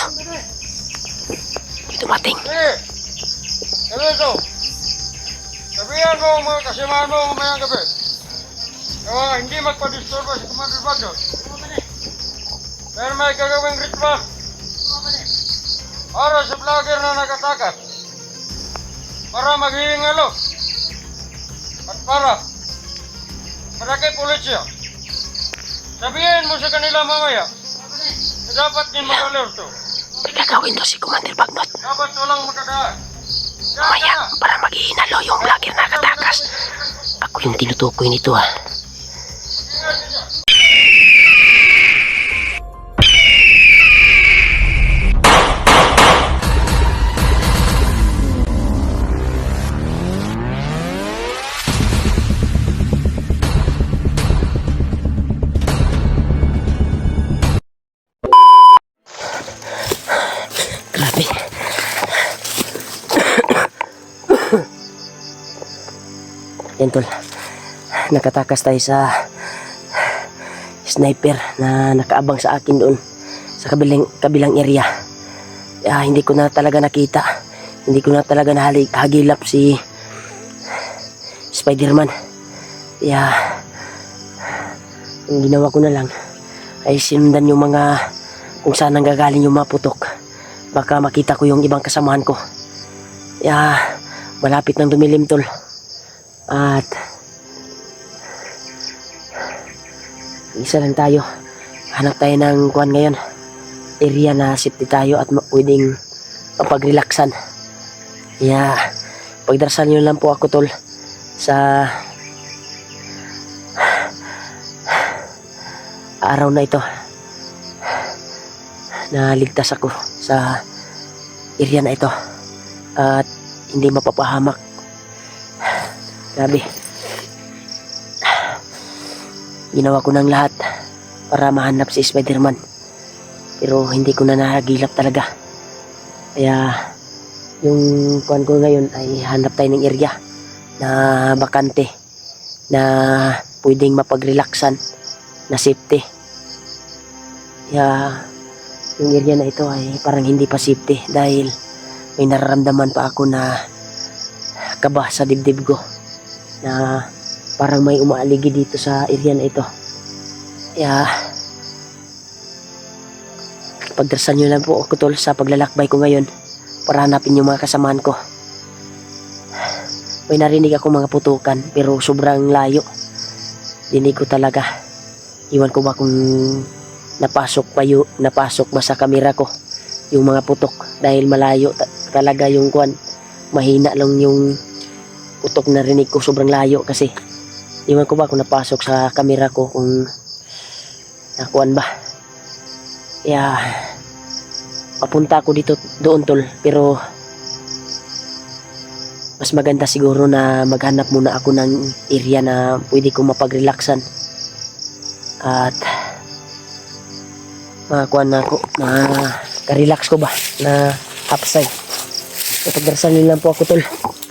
siya. May dumating. Ano ito? Sabihan mo ang mga kasimahan mo mamayang gabi. Kaya hindi magpa-disturbo si Commander Bagdon. Pero may gagawing ritual. Para sa vlogger na nakatakas. Para maghihingalo. At para kay pulisya. Sabihin mo sa kanila mamaya na dapat din mag-alerto. May gagawin to si Commander Bagnot. Dapat walang makadaan. Mamaya, para maghihinalo yung vlogger na nakatakas. Ako yung tinutukoy nito ha. Grabe. Yan tol, nakatakas tayo sa sniper na nakaabang sa akin doon sa kabilang area. Hindi ko na talaga nakita, hindi ko na talaga nahagilap si Spider-Man. Ang ginawa ko na lang ay sinundan yung mga kung saan nanggagaling yung mga putok. Baka makita ko yung ibang kasamahan ko. Malapit nang dumilim tol. At isa lang tayo. Hanap tayo ng kuwan ngayon. Area na safety tayo at pwedeng mapag-relaxan. Pagdarasal nyo lang po ako tol sa araw na ito na ligtas ako sa area na ito at hindi mapapahamak. Grabe. Ginawa ko ng lahat para mahanap si Spider-Man. Pero hindi ko na nahagilap talaga. Kaya yung kuwan ko ngayon ay hanap tayo ng area na bakante na pwedeng mapag-relaxan na safety. Yung area na ito ay parang hindi pa safety dahil may nararamdaman pa ako na kaba sa dibdib ko. Na parang may umaaligi dito sa area na ito. Pagdarasal nyo lang po ako tol sa paglalakbay ko ngayon para hanapin yung mga kasamahan ko. May narinig ako mga putukan pero sobrang layo. Dinig ko talaga. Iwan ko ba kung napasok ba sa kamera ko yung mga putok dahil malayo talaga yung kuwan. Mahina lang yung putok na rinig ko, sobrang layo kasi iwan ko ba kung napasok sa kamera ko kung nakuan ba. Papunta ako doon tol pero mas maganda siguro na maghanap muna ako ng area na pwede kong mapag-relaxan at makakuan na ako, maka-relax ko ba na upside. Pagdarasal nyo lang po ako tol,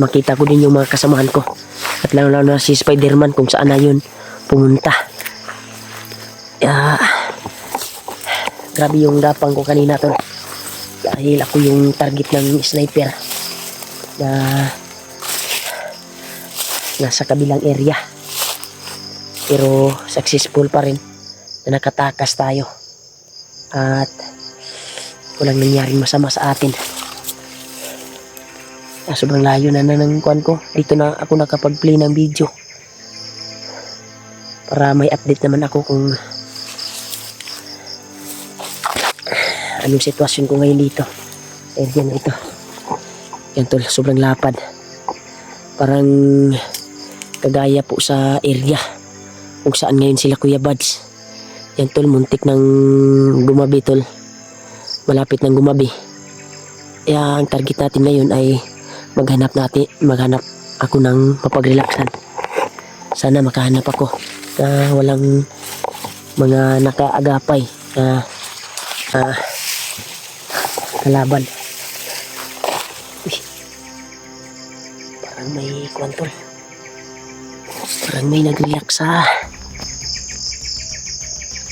makita ko din yung mga kasamahan ko at lalo na si Spider-Man kung saan na yun pumunta. Grabe yung gapang ko kanina tol dahil ako yung target ng sniper na nasa kabilang area pero successful pa rin na nakatakas tayo at walang nangyaring masama sa atin. Sobrang layo na ng kuwan ko. Dito na ako nakapag-play ng video para may update naman ako kung anong sitwasyon ko ngayon dito sa area na ito. Yan tol, sobrang lapad, parang kagaya po sa area kung saan ngayon sila Kuya Buds. Yan tol, muntik ng gumabi tol, malapit ng gumabi. Ang target natin ngayon ay maghanap ako ng mapag-relaxan. Sana makahanap ako na walang mga nakaagapay na kalaban. Parang may kwantol. Parang may nag-react sa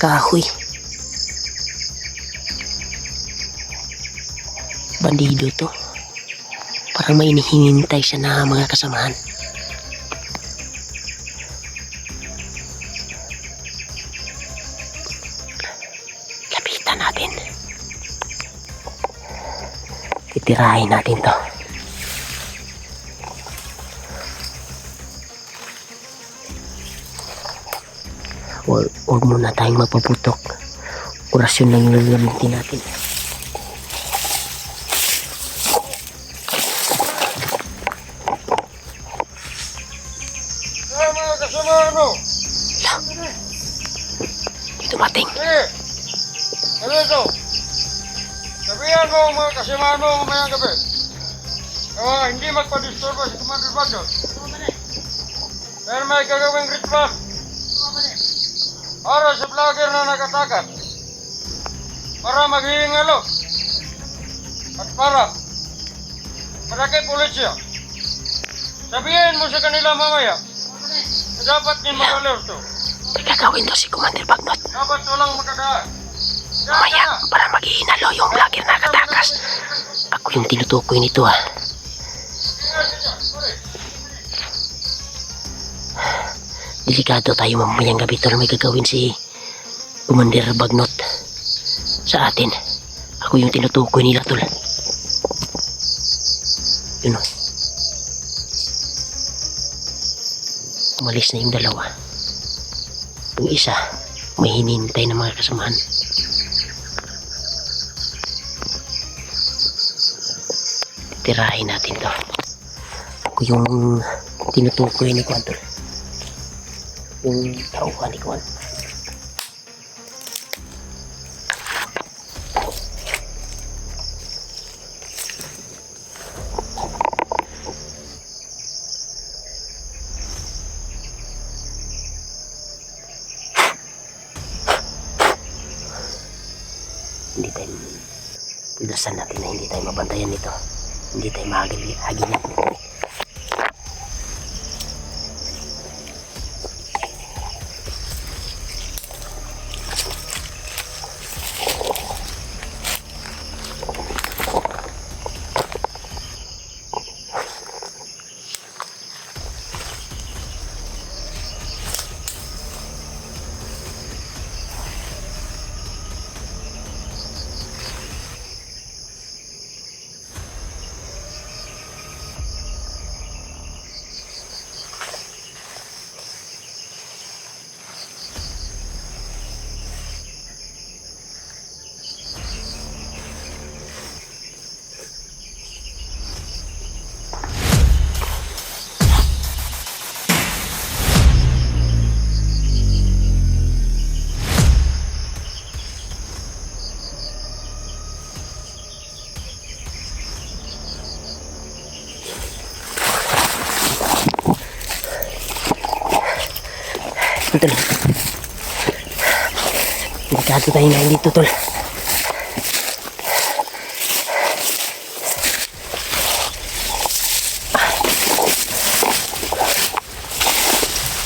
kahoy. Bandido to. Parang may hinihintay siya na mga kasamahan. Lapitan natin. Titirahin natin to. Huwag muna tayong mapaputok. Orasyon lang yung gagamitin natin. Mga kasamahan mo. Dito mating. Sige. Ano ito? Sabihan mo ang mga kasamahan mo mamayang gabi. Hindi magpa-disturbo si Commander Bagnot. Pero may gagawing ritual. Para sa vlogger na nakatakat. Para maghihingalo. At para kay pulisya. Sabihin mo sa kanila mamaya na dapat niyo mag-alerto. May gagawin to si Commander Bagnot. Dapat walang makadaan. Mamaya, para maghihinalo yung vlogger na nakatakas. Ako yung tinutukoy nito ah. Delikado tayo mamayang gabi tol. May gagawin si Commander Bagnot sa atin. Ako yung tinutukoy nila tol. Yun o. Umalis na yung dalawa. Yung isa may hinintay na mga kasamahan. Tirahin natin to. Ako yung tinutukoy ni Kwan tol. Yung tauhan ni Kwan. Hindi tayo puldasan natin na hindi tayo mabantayan nito. Hindi tayo mahagilan. Tol. Delikado tayo na dito tol.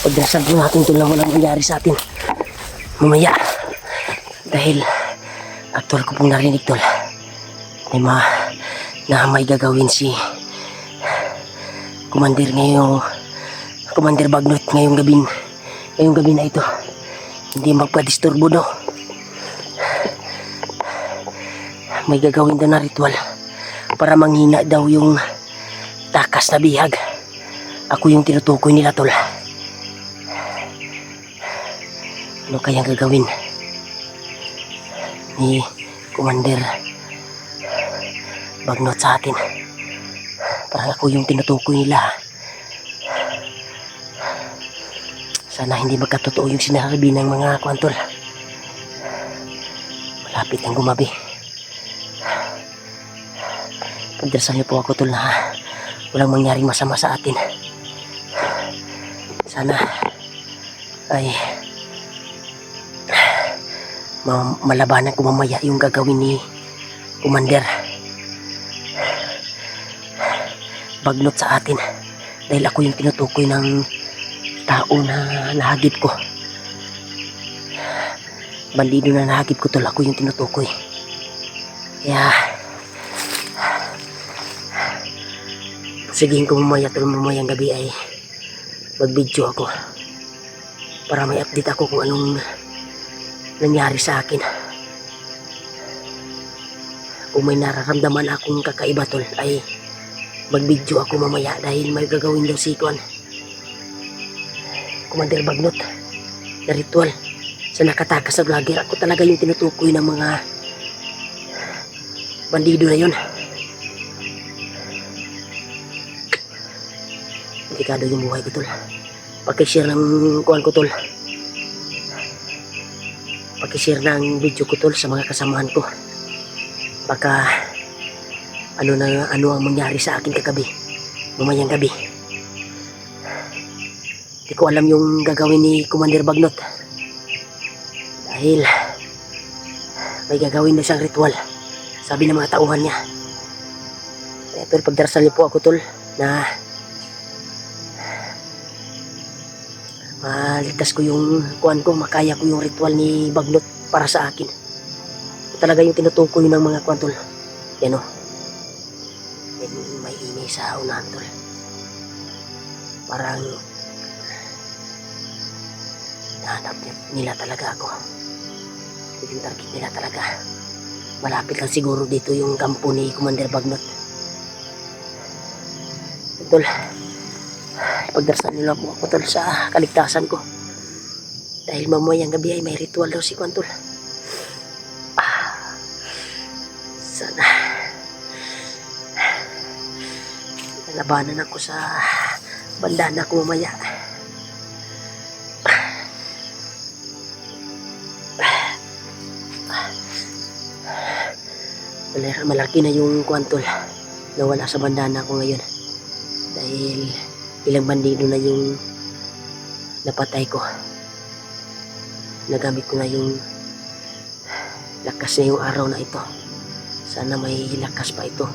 Pagdasal po natin tol na walang mangyari sa atin mamaya. Dahil actual ko pong narinig tol na may gagawin si Commander Bagnot ngayong gabi na ito. Hindi magpa-disturbo no. May gagawin daw na ritual para manghina daw yung takas na bihag. Ako yung tinutukoy nila tol. Ano kayang gagawin ni Commander Bagnot sa atin? Parang ako yung tinutukoy nila. Sana hindi magkatotoo yung sinasabi ng mga kwantol. Malapit ang gumabi. Pagdasal niyo po ako tol na walang mangyaring masama sa atin. Sana ay malabanan ko mamaya yung gagawin ni Commander Bagnot sa atin. Dahil ako yung tinutukoy ng tao na nahagip ko. Bandido na nahagip ko tol. Ako yung tinutukoy. Kaya Sige ko mamaya tol, mamayang gabi ay mag-video ako para may update ako kung anong nangyari sa akin. Kung may nararamdaman akong kakaiba tol ay mag-video ako mamaya dahil may gagawin daw si Commander Bagnot na ritual sa nakatakas sa vlogger. Ako talaga yung tinutukoy ng mga bandido na yun. Delikado yung buhay ko tol. Pakishare ng kuhan ko tol. Pakishare ng video ko tol sa mga kasamahan ko. Baka ano ang mangyari sa akin kagabi, mamayang gabi. Di ko alam yung gagawin ni Commander Bagnot dahil may gagawin na siyang ritual, sabi ng mga tauhan niya. Tol, pagdarasal niyo po ako tol na maligtas ko yung kuhan ko, makaya ko yung ritual ni Bagnot para sa akin. Talaga yung tinutukoy ng mga kuhan tol. Yan o, may ingay sa unahan tol. Parang hinahanap nila talaga ako. Yung target nila talaga. Malapit lang siguro dito yung kampo ni Commander Bagnot. Tol, pagdarasal nila po ako tol sa kaligtasan ko. Dahil mamayang gabi ay may ritual daw si Kwan tol. Sana labanan ako sa bandana ko mamaya. Malaki na yung kwantol na wala sa bandana ko ngayon dahil ilang bandido na yung napatay ko. Nagamit ko na yung lakas na yung araw na ito. Sana may lakas pa ito.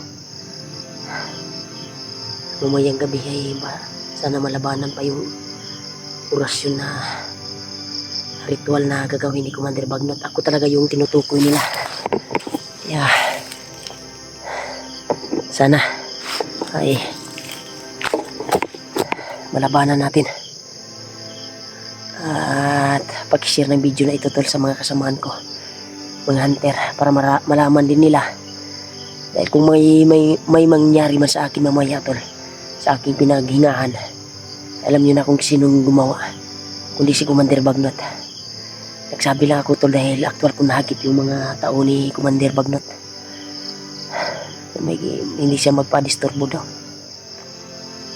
Mamayang gabi ay sana malabanan pa yung orasyon na ritual na gagawin ni Commander Bagnot. Ako talaga yung tinutukoy nila. Yeah. Sana ay malabanan natin. At pag-share ng video na ito tol sa mga kasamahan ko, mga hunter, para malaman din nila. Dahil kung may mangyari man sa akin mamaya tol, sa aking pinaghingahan, alam niyo na kung sinong gumawa, kundi si Commander Bagnot. Nagsabi lang ako tol dahil actual ko nahagip yung mga tao ni Commander Bagnot. Hindi siya magpa-disturbo daw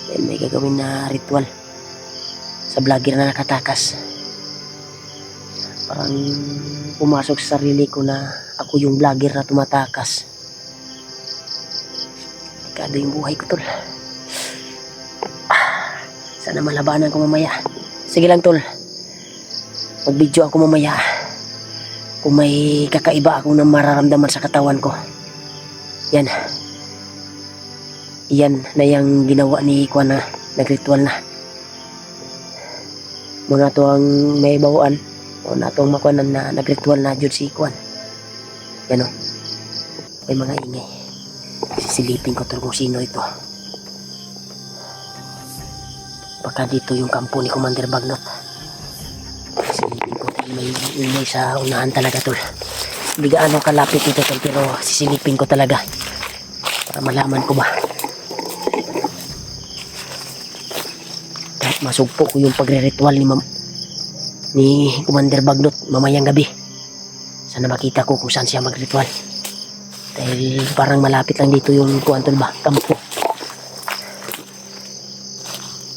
dahil may gagawin na ritual sa vlogger na nakatakas. Parang pumasok sa sarili ko na ako yung vlogger na tumatakas. Delikado yung buhay ko tol. Sana malabanan ko mamaya. Sige lang tol, mag-video ako mamaya kung may kakaiba akong mararamdaman sa katawan ko. Yan na yung ginawa ni Kwan na nagritual na. Mga to ang may bawaan o na itong makuanan na nagritual na dyan si Kwan. Yan o, may mga ingay. Sisilipin ko tol kung sino ito. Baka dito yung kampo ni Commander Bagnot. Sisilipin ko tol, may ingay sa unahan talaga tol. Hindi gaano kalapit ito tol, pero sisilipin ko talaga para malaman ko ba. Kahit masugpo ko yung pagre-ritual ni Commander Bagnot mamayang gabi, sana makita ko kung saan siya mag-ritual. Dahil parang malapit lang dito yung kuwan tol ba, kampo.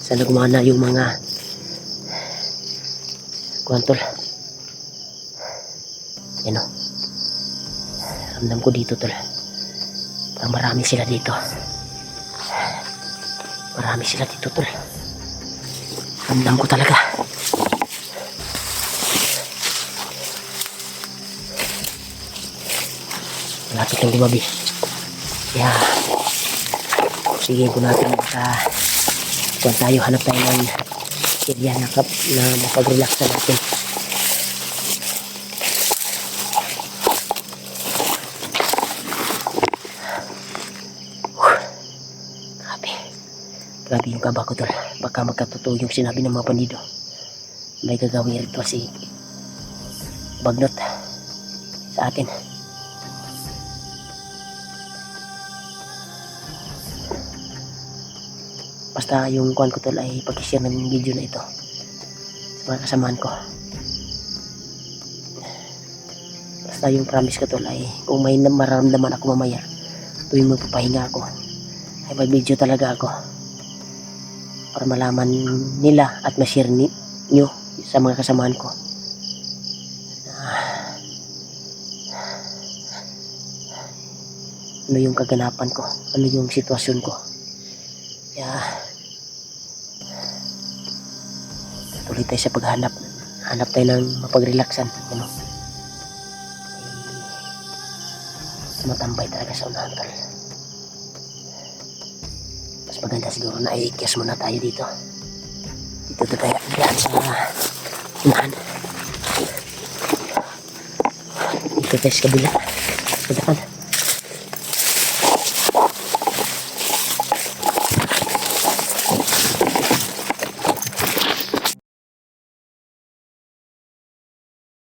Sana gumana yung mga kuwan tol. Yan o, ramdam ko dito tol, parang marami sila dito. Marami sila dito tol, ramdam ko talaga. Malapit lang gumabi. Kaya sige ko natin kung tayo hanap tayo ng area na mapag-relax na natin. Grabe. Grabe yung kaba ko tol. Baka magkatotoo yung sinabi ng mga bandido. May gagawin ritual si Bagnot sa atin. Basta yung kuhan ko tol ay pag-share ng video na ito sa mga kasamaan ko. Basta yung promise ko tol ay kung may mararamdaman ako mamaya tuwing magpapahinga ako ay may video talaga ako para malaman nila at ma-share nyo sa mga kasamaan ko ano yung kaganapan ko, ano yung sitwasyon ko. Kaya tuloy tayo sa paghanap, hanap tayo ng mapag-relaxan, ano. Matambay talaga sa unahan tol. Mas maganda siguro na i-kias muna tayo dito. Dito tayo dyan sa unahan. Dito tayo sa kabila. Sa depan.